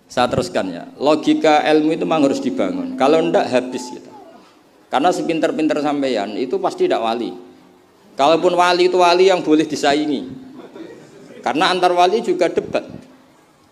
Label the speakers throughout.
Speaker 1: Saya teruskan ya. Logika ilmu itu memang harus dibangun. Kalau enggak habis gitu. Karena sepinter-pinter sampeyan itu pasti tidak wali. Kalaupun wali itu wali yang boleh disaingi. Karena antar wali juga debat.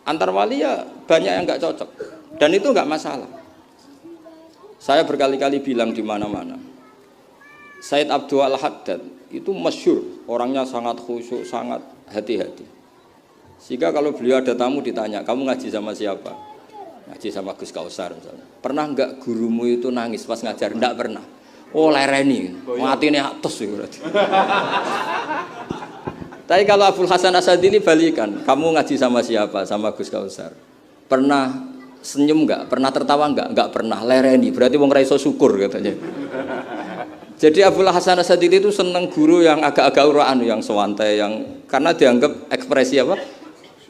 Speaker 1: Antar wali ya banyak yang enggak cocok. Dan itu enggak masalah. Saya berkali-kali bilang di mana-mana. Said Abdul Al-Haddad itu masyhur, orangnya sangat khusyuk, sangat hati-hati. Sehingga kalau beliau ada tamu ditanya, kamu ngaji sama siapa? Ngaji sama Gus Kausar misalnya. Pernah enggak gurumu itu nangis pas ngajar? Enggak pernah. Oh lereni, matine atus itu berarti. Tapi kalau Abdul Hasan Asadili balikan, kamu ngaji sama siapa? Sama Gus Kausar. Pernah senyum enggak? Pernah tertawa enggak? Enggak pernah. Lereni, berarti wong ra iso syukur katanya. Jadi Abdul Hasan Asadili itu seneng guru yang agak-agak uraan, yang sewantai, yang karena dianggap ekspresi apa?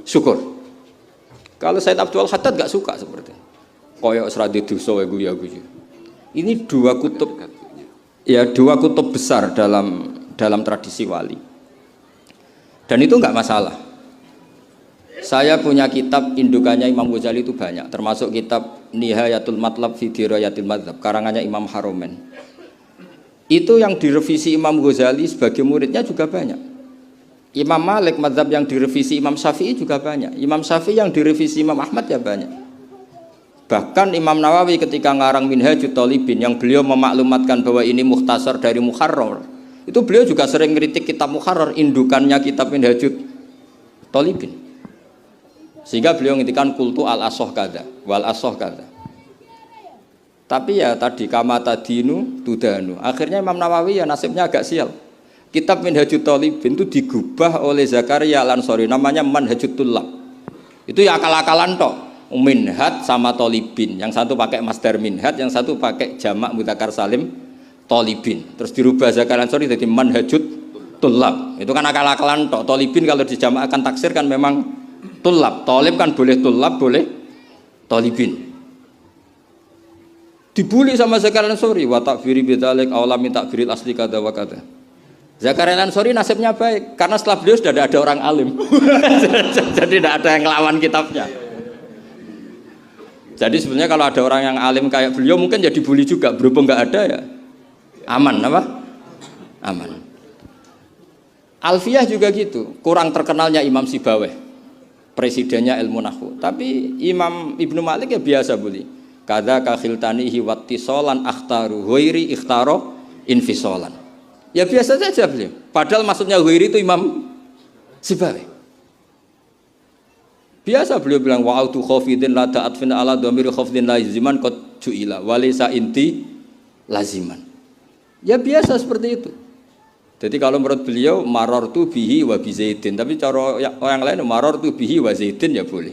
Speaker 1: Syukur. Kalau Said Abdul Haddad enggak suka seperti itu. Koyok seradi dosa guyu. Ini dua kutub, ya dua kutub besar dalam tradisi wali. Dan itu enggak masalah. Saya punya kitab indukannya Imam Ghazali itu banyak, termasuk kitab Nihayatul Matlab fi Dirayatil Madzhab karangannya Imam Haromen. Itu yang direvisi Imam Ghazali sebagai muridnya juga banyak. Imam Malik madzhab yang direvisi Imam Syafi'i juga banyak. Imam Syafi'i yang direvisi Imam Ahmad ya banyak. Bahkan Imam Nawawi ketika ngarang Minhajut Thalibin yang beliau memaklumatkan bahwa ini mukhtasar dari Muharrar, itu beliau juga sering kritik kitab Muharrar, indukannya kitab Minhajut Thalibin. Sehingga beliau ngintikan kultu al-asoh kada wal asoh kada. Tapi ya tadi kama tadinu tudanu. Akhirnya Imam Nawawi ya nasibnya agak sial. Kitab Minhajut Thalibin itu digubah oleh Zakaria Al-Ansori, namanya Manhajut Tullab. Itu ya akal-akalan tok. Minhaj sama Thalibin, yang satu pakai masdar minhaj, yang satu pakai jamak mudzakkar salim Thalibin. Terus dirubah Zakaria Al-Ansori jadi Manhajut Tullab. Itu kan akal-akalan tok. Thalibin kalau dijamakkan taksir kan memang Tullab. Thalib kan boleh Tullab, boleh Thalibin. Dibully sama Zakaria Al-Ansori, wa takfiri bidzalik aula min takfiril asli kada wa kada. Zakaria Al-Ansori nasibnya baik karena setelah beliau sudah ada orang alim. Jadi tidak ada yang ngelawan kitabnya. Jadi sebenarnya kalau ada orang yang alim kayak beliau mungkin jadi bully juga, berhubung nggak ada ya aman apa? Aman. Alfiyah juga gitu, kurang terkenalnya Imam Sibaweh, presidennya ilmu nahwu. Tapi Imam Ibnu Malik ya biasa bully. Kada kakhiltanihi wattisolan akhtaru ghairi ikhtaro infisolan. Ya biasa saja beliau. Padahal maksudnya ghairi itu Imam Sibaweh. Biasa beliau bilang wa'autu khafidin la ta'atfin ala dhamiri khafidin laziman qad ju'ila walisa inti laziman. Ya biasa seperti itu. Jadi kalau menurut beliau marartu bihi wa bi zaidin, tapi cara orang lain marartu bihi wa zaidin ya boleh.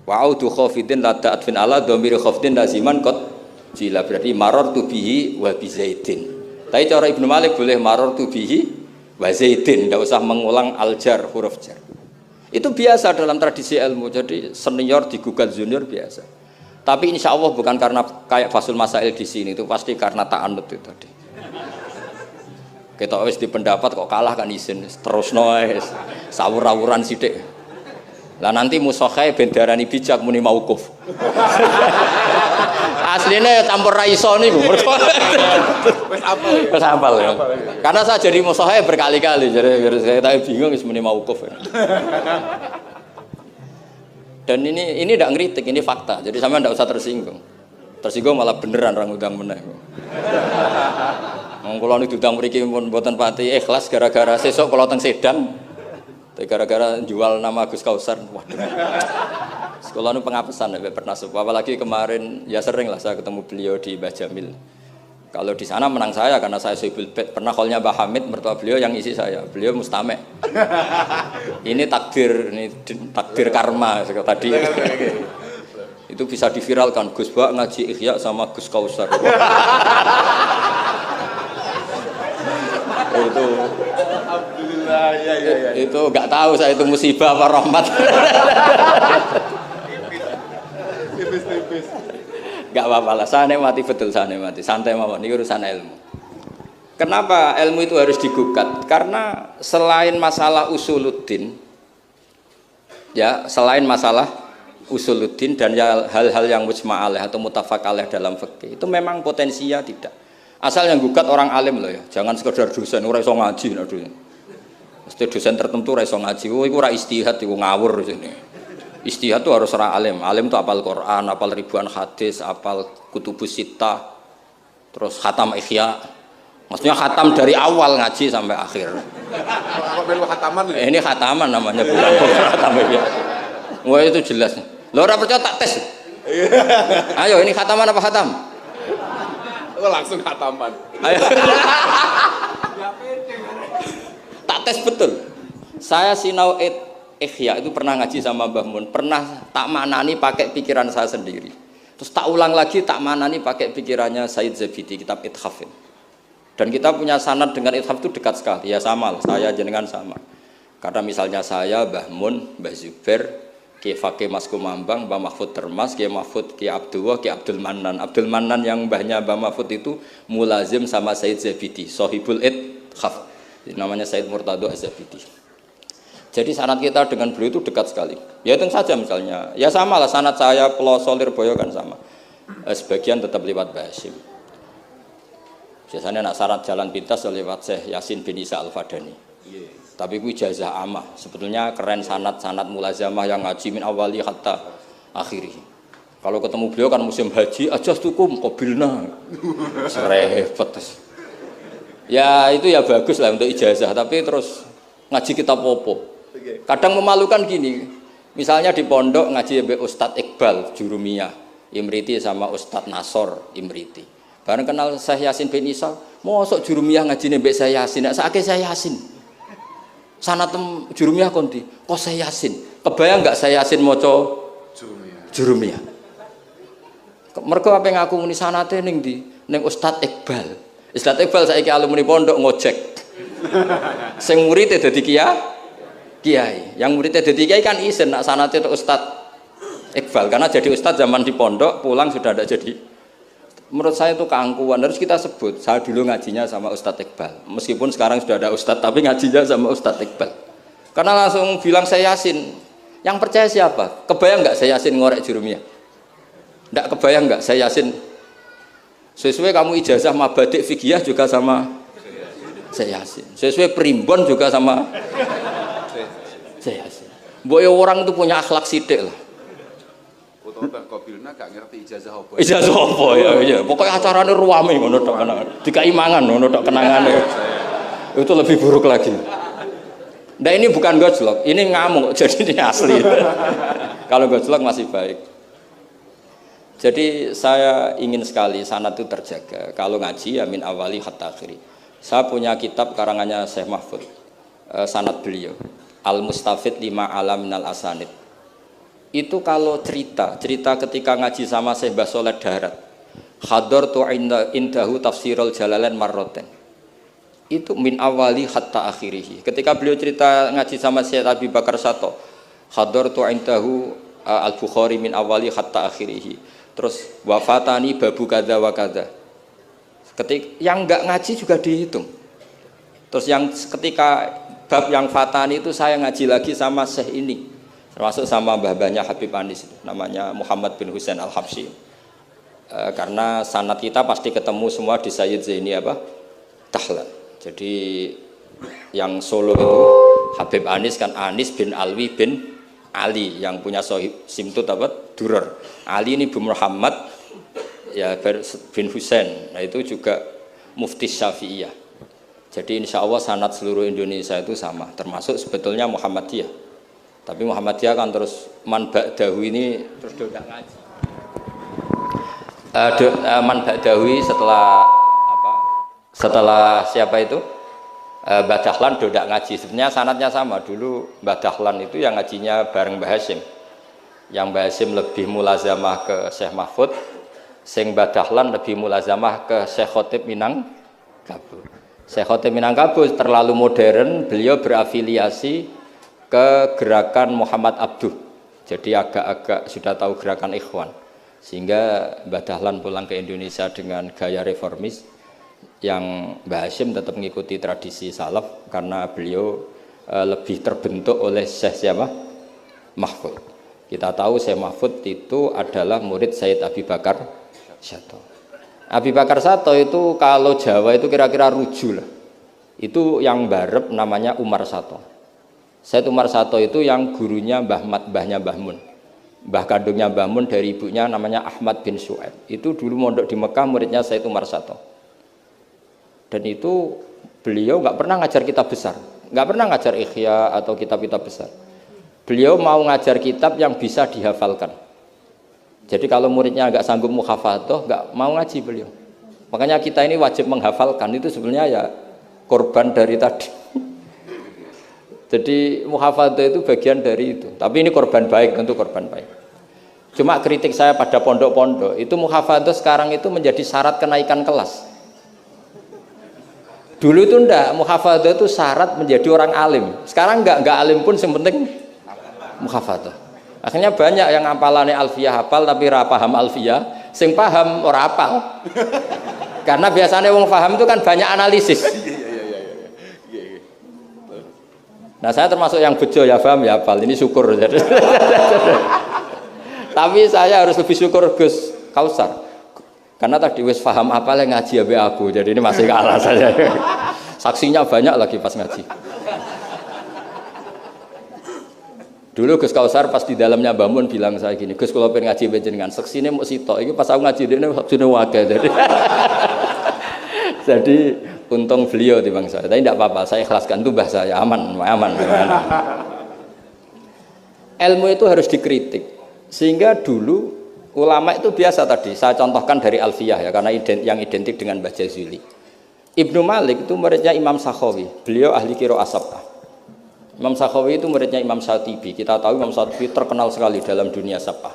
Speaker 1: Wa'autu khafidin la ta'atfin ala dhamiri khafidin laziman qad ju'ila, berarti marartu bihi wa bi zaidin. Tapi cara Ibnu Malik boleh marartu bihi wa zaidin, tidak usah mengulang al-jar, huruf jar. Itu biasa dalam tradisi ilmu, jadi senior digugat junior biasa. Tapi insya Allah bukan karena kayak Fasul Masail di sini, itu pasti karena ta'anut itu tadi. Kita wis di pendapat kok kalah kan isin, terus noes, sawur-awuran sidik. Lah nanti musokhai bendarani bijak muni mauquf. Aslinya campur raiso niku. Wis hafal ya. Karena saya jadi musokhai berkali-kali, jadi saya bingung wis muni mauquf. Dan ini tidak ngeritik, ini fakta. Jadi sama tidak usah tersinggung. Tersinggung malah beneran orang udang meneh. Wong kula niku diundang mriki pun mboten pati ikhlas gara-gara sesuk kula teng Sedang. Gara-gara jual nama Gus Kausar. Waduh. Sekolah nu pengapesan ya pernah apalagi kemarin ya sering lah saya ketemu beliau di Mbah Jamil. Kalau di sana menang saya karena saya Sohibul Bait. Pernah callnya Mbah Hamid, mertua beliau yang isi saya. Beliau mustame'. Ini takdir karma tadi. Itu bisa diviralkan. Gus Bak ngaji Ihya sama Gus Kausar. Itu alhamdulillah ya. Itu nggak tahu saya itu musibah apa rahmat. Tipis. Nggak apa-apa lah, saya nikmati betul, saya nikmati. Santai mawon, ini urusan ilmu. Kenapa ilmu itu harus digugat? Karena selain masalah usuluddin, ya selain masalah usuluddin dan hal-hal yang mujma' alaih atau muttafaq alaih dalam fikih itu memang potensinya tidak. Asal yang gugat orang alim loh ya, jangan sekedar dosen ora iso ngaji nek dosen. Mesti dosen tertentu ora iso ngaji, oh iku ora istihad iku ngawur sini. Istihad itu harus orang alim. Alim itu apal Quran, apal ribuan hadis, apal kutubus sittah, terus khatam Ihya. Maksudnya khatam dari awal ngaji sampai akhir.
Speaker 2: Apa melu khataman nih?
Speaker 1: Ini khataman namanya bukan khatam Ihya. Wah itu jelas. Lo ora percaya tak tes. Ayo ini khataman apa khatam?
Speaker 2: Oh, langsung khataman.
Speaker 1: Ayo. Tak tes betul. Saya sinau Ihya itu pernah ngaji sama Mbah Mun, pernah tak manani pakai pikiran saya sendiri. Terus tak ulang lagi tak manani pakai pikirannya Said Zabidi kitab Ithaf. Dan kita punya sanad dengan Ithaf itu dekat sekali. Ya sama, saya jenengan sama. Karena misalnya saya, Mbah Mun, Mbah Zubair, Ki Fakih Mas Kumambang, Mbah Mahfud Termas, Ki Mahfud, Ki Abdullah, Ki Abdul Manan. Abdul Manan yang mbahnya Mbah Mahfud itu mulazim sama Said Zabidi, Sohibul Ithaf. Namanya Said Murtado Az-Zabidi. Jadi sanad kita dengan beliau itu dekat sekali. Ya tentu saja misalnya, ya sama lah sanad saya Peloso Lirboyo kan sama. Sebagian tetap lewat Mbah Hasyim. Biasanya nak syarat jalan pintas lewat Syekh Yasin bin Isa Al-Fadani. Tapi itu ijazah amah. Sebetulnya keren sanad mulazamah yang ngaji min awali hatta akhiri. Kalau ketemu beliau kan musim haji, ajastukum qabilna. Repot. Ya itu ya bagus lah untuk ijazah, tapi terus ngaji kitab popo. Kadang memalukan gini. Misalnya di pondok ngaji mbek Ustadz Iqbal Jurumiyah, Imriti sama Ustadz Nasor Imriti. Bareng kenal Syekh Yasin bin Isa, mosok Jurumiyah ngajine mbek Syekh Yasin, nek sakake Syekh Yasin. Sanatem Jurumiyah konti, kok Syekh Yasin. Kebayang enggak Syekh Yasin maca Jurumiyah? Mergo apa ngaku muni sanate ning ndi? Ning Ustadz Iqbal. Ustadz Iqbal saiki alumni pondok ngojek. Sing murid dadi kiai. Yang muridnya dadi kiai kan isin nak sanate tok Ustadz Iqbal karena jadi ustadz zaman di pondok pulang sudah ada jadi. Menurut saya itu keangkuhan, harus kita sebut. Saya dulu ngajinya sama Ustadz Iqbal. Meskipun sekarang sudah ada ustadz, tapi ngajinya sama Ustadz Iqbal. Karena langsung bilang saya Yasin. Yang percaya siapa? Kebayang nggak saya Yasin ngorek Jurumiyah? Nggak kebayang nggak saya Yasin? Sesuai kamu ijazah mabadik fikih juga sama saya Yasin. Sesuai primbon juga sama saya Yasin. Boyo orang itu punya akhlak sidik lah.
Speaker 2: Mbah Qabilna gak ngerti ijazah apa.
Speaker 1: Ijazah apa ya. Pokoknya acarane ruame ngono tok kenangan. Dikai mangan ngono tok kenangane. Itu lebih buruk lagi. Nah ini bukan gojlok, ini ngamuk jadi ini asli. Kalau gojlok masih baik. Jadi saya ingin sekali sanad itu terjaga. Kalau ngaji ya min awali hatta akhiri. Saya punya kitab karangannya Syekh Mahfud. Sanad beliau Al-Mustafid lima alam minal asanid. Itu kalau cerita ketika ngaji sama Syekh Mbah Soleh Darat, hadar tu indahu tafsirul jalalain marroten. Itu min awali hatta akhirihi. Ketika beliau cerita ngaji sama Syekh Abi Bakar Sato, hadar tu indahu al-Bukhari min awali hatta akhirihi. Terus wafatani babu kada wa kada. Ketika yang enggak ngaji juga dihitung. Terus yang ketika bab yang fatani itu saya ngaji lagi sama Syekh ini. Termasuk sama mbah-mbahnya Habib Anis namanya Muhammad bin Husain Al-Habsyi. Karena sanad kita pasti ketemu semua di Sayyid Zaini Dahlan. Jadi yang Solo itu Habib Anis kan Anis bin Alwi bin Ali yang punya sohib simtut Durar. Ali ini bin Muhammad ya bin Husain. Nah itu juga mufti Syafi'iyah. Jadi insya Allah sanad seluruh Indonesia itu sama, termasuk sebetulnya Muhammadiyah. Tapi Muhammadiyah kan terus man ba'dahu ini terus tidak ngaji. Man ba'dahu setelah siapa itu? Mbah Dahlan tidak ngaji. Sebenarnya sanadnya sama. Dulu Mbah Dahlan itu yang ngajinya bareng Mbah Hasyim. Yang Mbah Hasyim lebih mulazamah ke Syekh Mahfud, sing Mbah Dahlan lebih mulazamah ke Syekh Khotib Minangkabau. Syekh Khotib Minangkabau terlalu modern, beliau berafiliasi ke gerakan Muhammad Abduh, jadi agak-agak sudah tahu gerakan Ikhwan, sehingga Mbah Dahlan pulang ke Indonesia dengan gaya reformis, yang Mbah Hasyim tetap mengikuti tradisi salaf karena beliau lebih terbentuk oleh Syekh siapa? Mahfud. Kita tahu Syekh Mahfud itu adalah murid Sayyid Abi Bakar Sato. Abi Bakar Sato itu kalau Jawa itu kira-kira ruju lah. Itu yang barep namanya Umar Sato. Sayyid Umar Sato itu yang gurunya mbahnya Mbah Mun. Mbah kandungnya Mbah Mun dari ibunya namanya Ahmad bin Su'aib. Itu dulu mondok di Mekah muridnya Sayyid Umar Sato. Dan itu beliau nggak pernah ngajar kitab besar. Nggak pernah ngajar Ikhya atau kitab-kitab besar. Beliau mau ngajar kitab yang bisa dihafalkan. Jadi kalau muridnya nggak sanggup muhafadzah, nggak mau ngaji beliau. Makanya kita ini wajib menghafalkan, itu sebenarnya ya korban dari tadi. Jadi muhafadzah itu bagian dari itu. Tapi ini korban baik, tentu korban baik. Cuma kritik saya pada pondok-pondok, itu muhafadzah sekarang itu menjadi syarat kenaikan kelas. Dulu itu enggak, muhafadzah itu syarat menjadi orang alim. Sekarang enggak alim pun yang penting muhafadzah. Akhirnya banyak yang hafalannya alfiyah hafal tapi ora paham alfiyah, sing paham ora hafal. Karena biasanya wong paham itu kan banyak analisis. Nah, saya termasuk yang bejo ya paham ya hafal. Ini syukur. Tapi saya harus lebih syukur Gus Kausar. Karena tadi wis paham apa yang ngaji abe aku. Jadi ini masih kalah saya. Saksinya banyak lagi pas ngaji. Dulu Gus Kausar pas di dalamnya Mbah Mun bilang saya gini, Gus kalau pengen ngaji panjenengan seksine mau sitok, ini pas aku ngaji dene saksine wae. Jadi untung beliau timbang saya. Tapi tidak apa-apa, saya ikhlaskan itu mbah saya, aman. Ilmu itu harus dikritik. Sehingga dulu ulama itu biasa tadi, saya contohkan dari Alfiyah ya, karena yang identik dengan Mbah Jazuli. Ibnu Malik itu muridnya Imam Sakhawi, beliau ahli qiraah sab'ah. Imam Sakhawi itu muridnya Imam Syatibi. Kita tahu Imam Syatibi terkenal sekali dalam dunia sab'ah.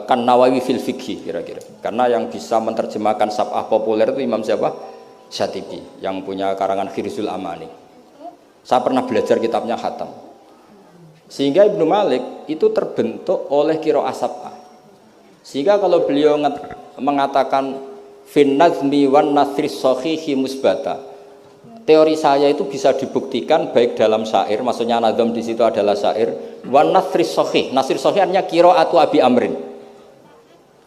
Speaker 1: Kan Nawawi fil fikih kira-kira. Karena yang bisa menerjemahkan sab'ah populer itu Imam siapa? Syatibi, yang punya karangan Khirzul Amani. Saya pernah belajar kitabnya khatam. Sehingga Ibnu Malik itu terbentuk oleh qiraah sab'ah. Sehingga kalau beliau mengatakan fin nazmi wan nasri sahihi musbata, teori saya itu bisa dibuktikan baik dalam syair, maksudnya nazam di situ adalah syair, wan nasri sahih. Nasri sahih artinya qiraatu Abi Amrin.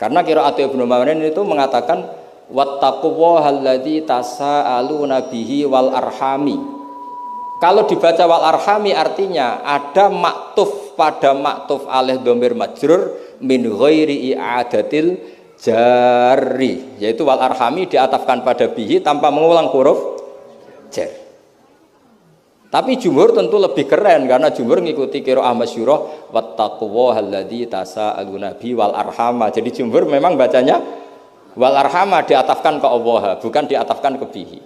Speaker 1: Karena qiraatu Ibnu Amrin itu mengatakan wattaqullahalladzi tasaaluna bihi wal arhami. Kalau dibaca wal arhami artinya ada maktuf pada maktuf alih dhamir majrur min ghairi i'adatil jari, yaitu wal arhami diatafkan pada bihi tanpa mengulang huruf jar. Tapi jumhur tentu lebih keren karena jumhur ngikuti qiraah masyhurah wattaqullahalladzi tasaaluna bi wal arhama. Jadi jumhur memang bacanya wal arhama diatafkan ke Allah, bukan diatafkan ke bihi.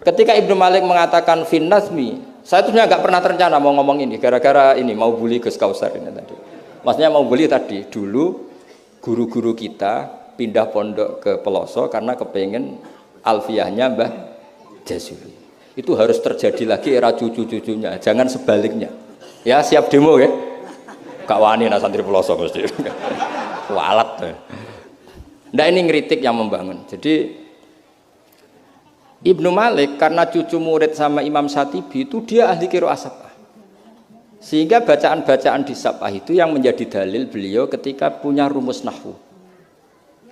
Speaker 1: Ketika Ibnu Malik mengatakan fin nazmi, saya tuh nggak pernah terencana mau ngomong ini gara-gara ini mau bully Gus Kausar ini tadi. Maksudnya mau bully tadi, dulu guru-guru kita pindah pondok ke Pelosok karena kepengen alfiyahnya Mbah Jazuli. Itu harus terjadi lagi era cucu-cucunya, jangan sebaliknya. Ya siap demo ya. Gak wani nah santri Pelosok mesti. Walat. Nah ini ngeritik yang membangun. Jadi Ibnu Malik karena cucu murid sama Imam Syatibi itu dia ahli qiraah sab'ah. Sehingga bacaan-bacaan di sab'ah itu yang menjadi dalil beliau ketika punya rumus nahwu.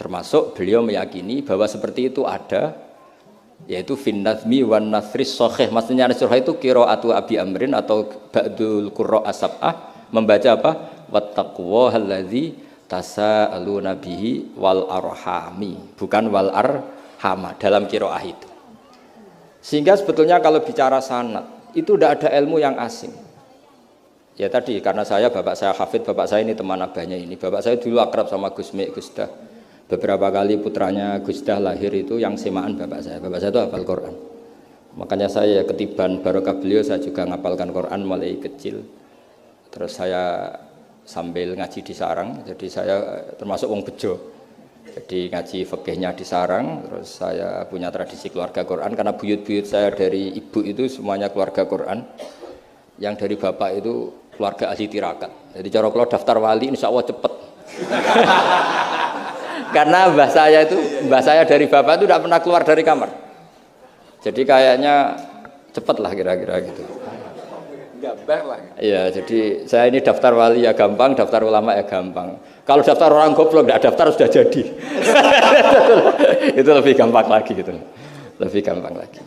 Speaker 1: Termasuk beliau meyakini bahwa seperti itu ada, yaitu fin nazmi wan nasri sahih. Maksudnya nasrah itu qiraatu Abi Amrin atau ba'dul qurra sab'ah membaca apa? Wattaqullahalladzi tasaaluna bihi wal arhami, bukan wal arhama dalam qiraah itu. Sehingga sebetulnya kalau bicara sanad itu tidak ada ilmu yang asing. Ya tadi karena bapak saya hafid, bapak saya ini teman abahnya ini. Bapak saya dulu akrab sama Gus Mek, Gus Dah. Beberapa kali putranya Gus Dah lahir itu yang semaan bapak saya. Bapak saya itu hafal Quran. Makanya saya ketiban barokah beliau, saya juga ngapalkan Quran mulai kecil. Terus saya sambil ngaji di sarang, jadi saya termasuk wong bejo. Jadi ngaji fikihnya di sarang, terus saya punya tradisi keluarga Quran karena buyut-buyut saya dari ibu itu semuanya keluarga Quran. Yang dari bapak itu keluarga ahli tirakat. Jadi cara kalau daftar wali insya Allah cepet. Karena mbah saya dari bapak itu tidak pernah keluar dari kamar. Jadi kayaknya cepet lah kira-kira gitu.
Speaker 2: Gambar lah.
Speaker 1: Iya, jadi saya ini daftar wali ya gampang, daftar ulama ya gampang. Kalau daftar orang goblok tidak daftar sudah jadi. Itu lebih gampang lagi gitu. Lebih gampang lagi.